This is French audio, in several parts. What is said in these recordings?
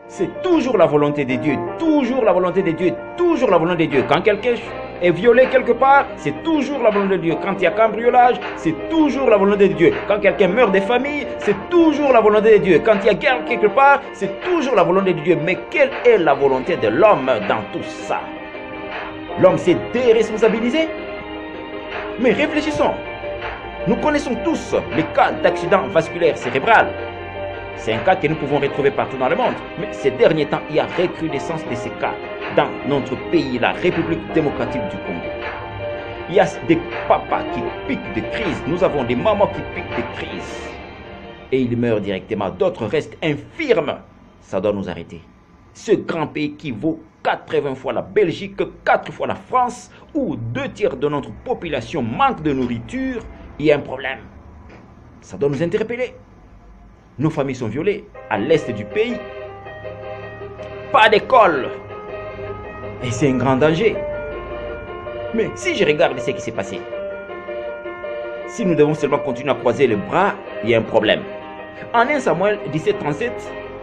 C'est toujours la volonté de Dieu, toujours la volonté de Dieu, toujours la volonté de Dieu. Quand quelqu'un est violé quelque part, c'est toujours la volonté de Dieu. Quand il y a cambriolage, c'est toujours la volonté de Dieu. Quand quelqu'un meurt des familles, c'est toujours la volonté de Dieu. Quand il y a guerre quelque part, c'est toujours la volonté de Dieu. Mais quelle est la volonté de l'homme dans tout ça? L'homme s'est déresponsabilisé. Mais réfléchissons. Nous connaissons tous les cas d'accident vasculaire cérébral. C'est un cas que nous pouvons retrouver partout dans le monde. Mais ces derniers temps, il y a recrudescence de ces cas dans notre pays, la République démocratique du Congo. Il y a des papas qui piquent de crise. Nous avons des mamans qui piquent de crise. Et ils meurent directement. D'autres restent infirmes. Ça doit nous arrêter. Ce grand pays qui vaut 80 fois la Belgique, 4 fois la France, où 2 tiers de notre population manquent de nourriture, il y a un problème. Ça doit nous interpeller. Nos familles sont violées à l'est du pays. Pas d'école. Et c'est un grand danger. Mais si je regarde ce qui s'est passé, si nous devons seulement continuer à croiser les bras, il y a un problème. En 1 Samuel 17:37,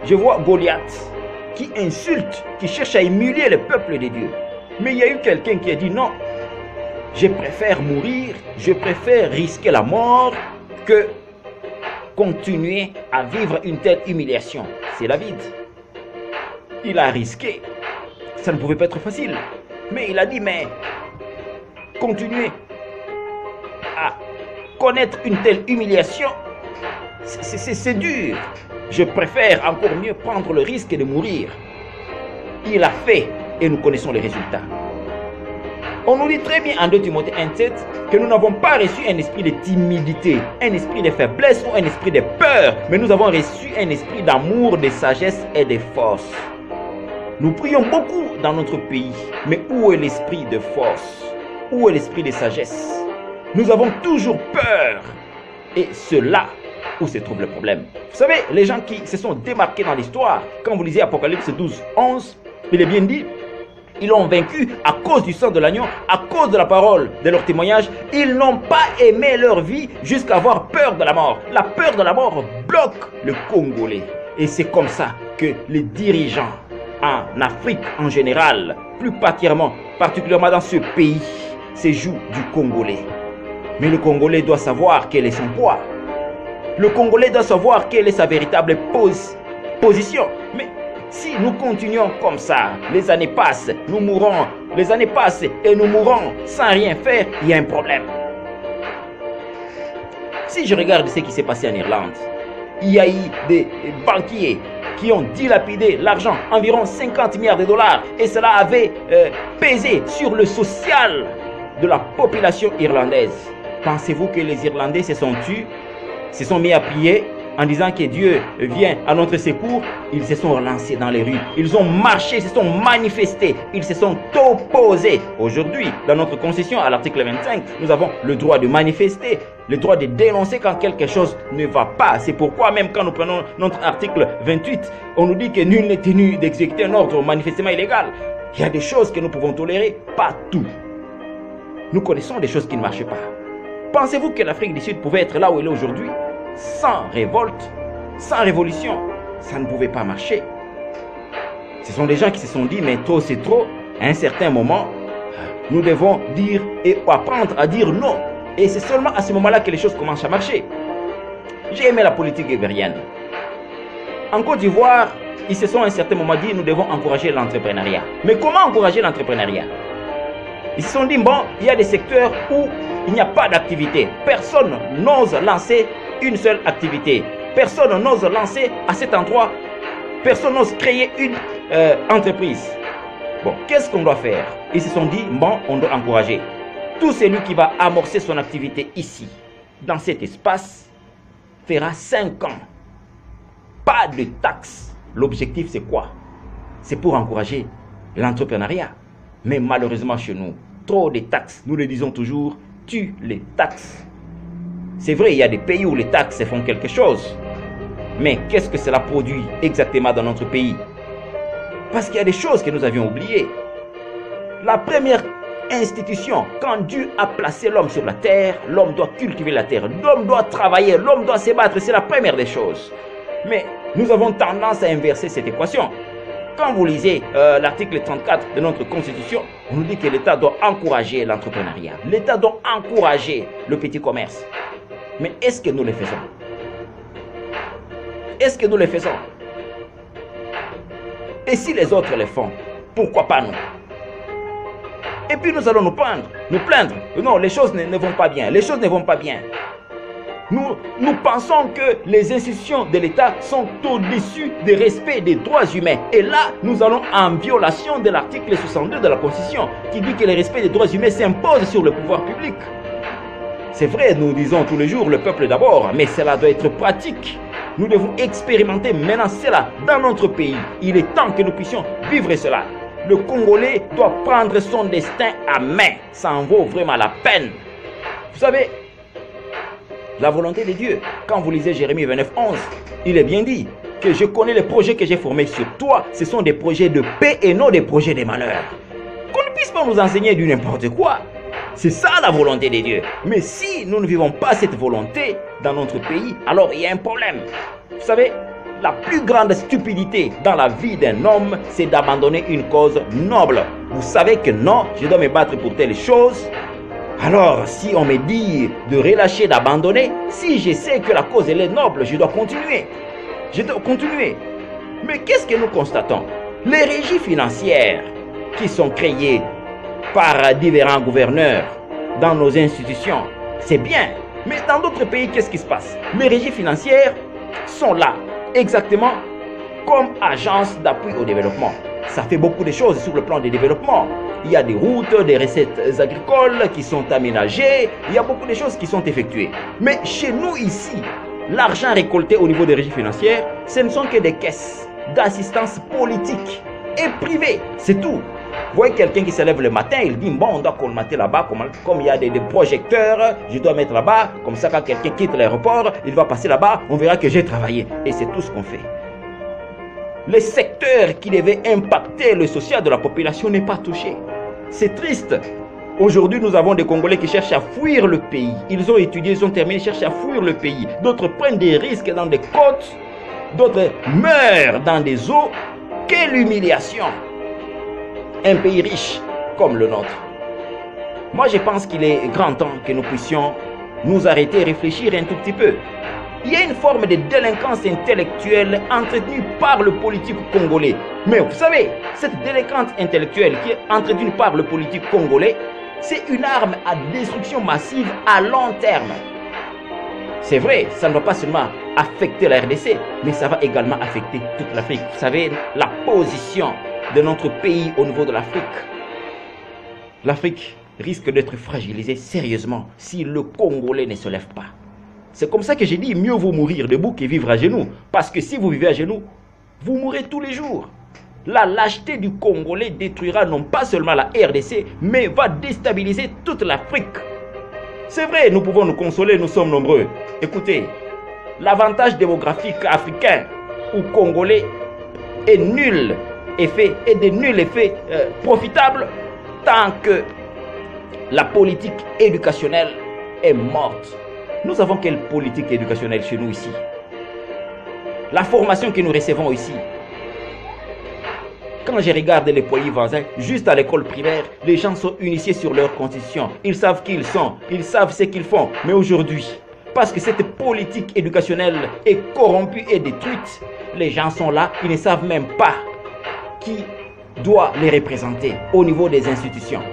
je vois Goliath qui insulte, qui cherche à humilier le peuple de Dieu. Mais il y a eu quelqu'un qui a dit non, je préfère mourir, je préfère risquer la mort que continuer à vivre une telle humiliation. C'est David. Il a risqué. Ça ne pouvait pas être facile. Mais il a dit, mais continuer à connaître une telle humiliation, c'est dur. Je préfère encore mieux prendre le risque de mourir. Il a fait et nous connaissons les résultats. On nous dit très bien en 2 Timothée 1:7 que nous n'avons pas reçu un esprit de timidité, un esprit de faiblesse ou un esprit de peur, mais nous avons reçu un esprit d'amour, de sagesse et de force. Nous prions beaucoup dans notre pays, mais où est l'esprit de force? Où est l'esprit de sagesse? Nous avons toujours peur. Et c'est là où se trouve le problème. Vous savez, les gens qui se sont démarqués dans l'histoire, quand vous lisez Apocalypse 12:11, il est bien dit, ils l'ont vaincu à cause du sang de l'agneau, à cause de la parole de leur témoignage. Ils n'ont pas aimé leur vie jusqu'à avoir peur de la mort. La peur de la mort bloque le Congolais. Et c'est comme ça que les dirigeants en Afrique en général, plus particulièrement dans ce pays, se jouent du Congolais. Mais le Congolais doit savoir quel est son poids. Le Congolais doit savoir quelle est sa véritable position. Mais si nous continuons comme ça, les années passent, nous mourrons, les années passent et nous mourrons sans rien faire, il y a un problème. Si je regarde ce qui s'est passé en Irlande, il y a eu des banquiers qui ont dilapidé l'argent, environ 50 milliards de dollars, et cela avait pesé sur le social de la population irlandaise. Pensez-vous que les Irlandais se sont tus, se sont mis à prier en disant que Dieu vient à notre secours? Ils se sont lancés dans les rues, ils ont marché, se sont manifestés, ils se sont opposés. Aujourd'hui, dans notre constitution, à l'article 25, nous avons le droit de manifester, le droit de dénoncer quand quelque chose ne va pas. C'est pourquoi même quand nous prenons notre article 28, on nous dit que nul n'est tenu d'exécuter un ordre manifestement illégal. Il y a des choses que nous pouvons tolérer, pas tout. Nous connaissons des choses qui ne marchent pas. Pensez-vous que l'Afrique du Sud pouvait être là où elle est aujourd'hui? Sans révolte, sans révolution, ça ne pouvait pas marcher. Ce sont des gens qui se sont dit, mais trop c'est trop. À un certain moment, nous devons dire et apprendre à dire non. Et c'est seulement à ce moment-là que les choses commencent à marcher. J'ai aimé la politique guébérienne. En Côte d'Ivoire, ils se sont à un certain moment dit, nous devons encourager l'entrepreneuriat. Mais comment encourager l'entrepreneuriat? Ils se sont dit, bon, il y a des secteurs où il n'y a pas d'activité. Personne n'ose lancer une seule activité. Personne n'ose lancer à cet endroit. Personne n'ose créer une entreprise. Bon, qu'est-ce qu'on doit faire? Ils se sont dit, bon, on doit encourager. Tout celui qui va amorcer son activité ici, dans cet espace, fera 5 ans. Pas de taxes. L'objectif, c'est quoi? C'est pour encourager l'entrepreneuriat. Mais malheureusement chez nous, trop de taxes, nous le disons toujours, tuent les taxes. C'est vrai, il y a des pays où les taxes font quelque chose. Mais qu'est-ce que cela produit exactement dans notre pays? Parce qu'il y a des choses que nous avions oubliées. La première institution, quand Dieu a placé l'homme sur la terre, l'homme doit cultiver la terre, l'homme doit travailler, l'homme doit se battre, c'est la première des choses. Mais nous avons tendance à inverser cette équation. Quand vous lisez l'article 34 de notre Constitution, on nous dit que l'État doit encourager l'entrepreneuriat. L'État doit encourager le petit commerce. Mais est-ce que nous le faisons? Est-ce que nous le faisons? Et si les autres le font, pourquoi pas nous? Et puis nous allons nous plaindre. Non, les choses ne vont pas bien. Les choses ne vont pas bien. Nous pensons que les institutions de l'État sont au-dessus du respect des droits humains. Et là, nous allons en violation de l'article 62 de la Constitution, qui dit que le respect des droits humains s'impose sur le pouvoir public. C'est vrai, nous disons tous les jours le peuple d'abord, mais cela doit être pratique. Nous devons expérimenter maintenant cela dans notre pays. Il est temps que nous puissions vivre cela. Le Congolais doit prendre son destin à main. Ça en vaut vraiment la peine. Vous savez, la volonté de Dieu, quand vous lisez Jérémie 29:11, il est bien dit que je connais les projets que j'ai formés sur toi. Ce sont des projets de paix et non des projets de malheur. Qu'on ne puisse pas nous enseigner du n'importe quoi. C'est ça la volonté de Dieu. Mais si nous ne vivons pas cette volonté dans notre pays, alors il y a un problème. Vous savez, la plus grande stupidité dans la vie d'un homme, c'est d'abandonner une cause noble. Vous savez que non, je dois me battre pour telle chose. Alors, si on me dit de relâcher, d'abandonner, si je sais que la cause elle est noble, je dois continuer. Je dois continuer. Mais qu'est-ce que nous constatons? Les régies financières qui sont créées par différents gouverneurs dans nos institutions, c'est bien. Mais dans d'autres pays, qu'est-ce qui se passe? Les régies financières sont là, exactement comme agence d'appui au développement. Ça fait beaucoup de choses sur le plan du développement. Il y a des routes, des recettes agricoles qui sont aménagées. Il y a beaucoup de choses qui sont effectuées. Mais chez nous ici, l'argent récolté au niveau des régies financières, ce ne sont que des caisses d'assistance politique et privée. C'est tout. Vous voyez quelqu'un qui se lève le matin, il dit, bon, on doit colmater là-bas, comme il y a des projecteurs, je dois mettre là-bas, comme ça quand quelqu'un quitte l'aéroport, il va passer là-bas, on verra que j'ai travaillé. Et c'est tout ce qu'on fait. Le secteur qui devait impacter le social de la population n'est pas touché. C'est triste. Aujourd'hui, nous avons des Congolais qui cherchent à fuir le pays. Ils ont étudié, ils ont terminé, ils cherchent à fuir le pays. D'autres prennent des risques dans des côtes, d'autres meurent dans des eaux. Quelle humiliation! Un pays riche comme le nôtre. Moi, je pense qu'il est grand temps que nous puissions nous arrêter et réfléchir un tout petit peu. Il y a une forme de délinquance intellectuelle entretenue par le politique congolais. Mais vous savez, cette délinquance intellectuelle qui est entretenue par le politique congolais, c'est une arme à destruction massive à long terme. C'est vrai, ça ne va pas seulement affecter la RDC, mais ça va également affecter toute l'Afrique. Vous savez, la position de notre pays au niveau de l'Afrique. L'Afrique risque d'être fragilisée sérieusement si le Congolais ne se lève pas. C'est comme ça que j'ai dit, mieux vaut mourir debout que vivre à genoux. Parce que si vous vivez à genoux, vous mourrez tous les jours. La lâcheté du Congolais détruira non pas seulement la RDC, mais va déstabiliser toute l'Afrique. C'est vrai, nous pouvons nous consoler, nous sommes nombreux. Écoutez, l'avantage démographique africain ou congolais est nul effet et de nul effet profitable tant que la politique éducationnelle est morte. Nous avons quelle politique éducationnelle chez nous ici? La formation que nous recevons ici. Quand je regarde les pays voisins, juste à l'école primaire, les gens sont initiés sur leur constitution. Ils savent qui ils sont, ils savent ce qu'ils font. Mais aujourd'hui, parce que cette politique éducationnelle est corrompue et détruite, les gens sont là, ils ne savent même pas qui doit les représenter au niveau des institutions.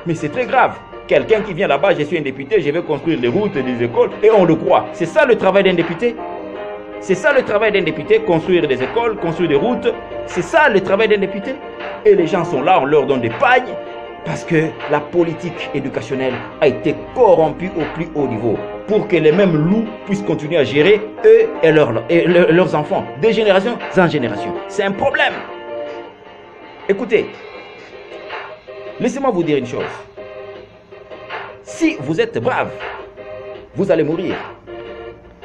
Mais c'est très grave. Quelqu'un qui vient là-bas, je suis un député, je vais construire des routes et des écoles, et on le croit. C'est ça le travail d'un député? C'est ça le travail d'un député, construire des écoles, construire des routes. C'est ça le travail d'un député? Et les gens sont là, on leur donne des pagnes, parce que la politique éducationnelle a été corrompue au plus haut niveau, pour que les mêmes loups puissent continuer à gérer eux et leurs enfants, de génération en génération. C'est un problème. Écoutez, laissez-moi vous dire une chose. Si vous êtes brave, vous allez mourir.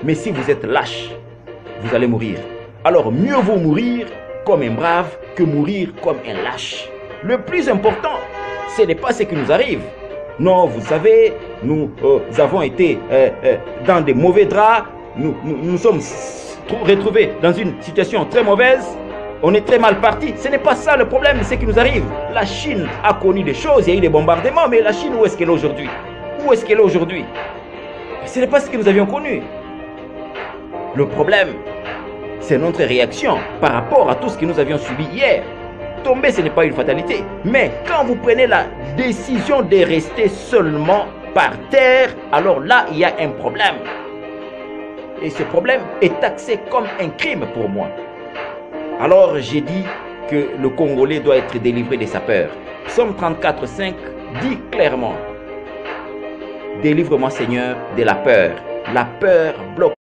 Mais si vous êtes lâche, vous allez mourir. Alors mieux vaut mourir comme un brave que mourir comme un lâche. Le plus important, ce n'est pas ce qui nous arrive. Non, vous savez, nous avons été dans des mauvais draps. Nous sommes retrouvés dans une situation très mauvaise. On est très mal parti. Ce n'est pas ça le problème, c'est ce qui nous arrive. La Chine a connu des choses, il y a eu des bombardements, mais la Chine, où est-ce qu'elle est aujourd'hui? Où est-ce qu'elle est aujourd'hui? Ce n'est pas ce que nous avions connu. Le problème, c'est notre réaction par rapport à tout ce que nous avions subi hier. Tomber, ce n'est pas une fatalité. Mais quand vous prenez la décision de rester seulement par terre, alors là, il y a un problème. Et ce problème est taxé comme un crime pour moi. Alors j'ai dit que le Congolais doit être délivré de sa peur. Psaume 34, 5 dit clairement: délivre-moi Seigneur de la peur. La peur bloque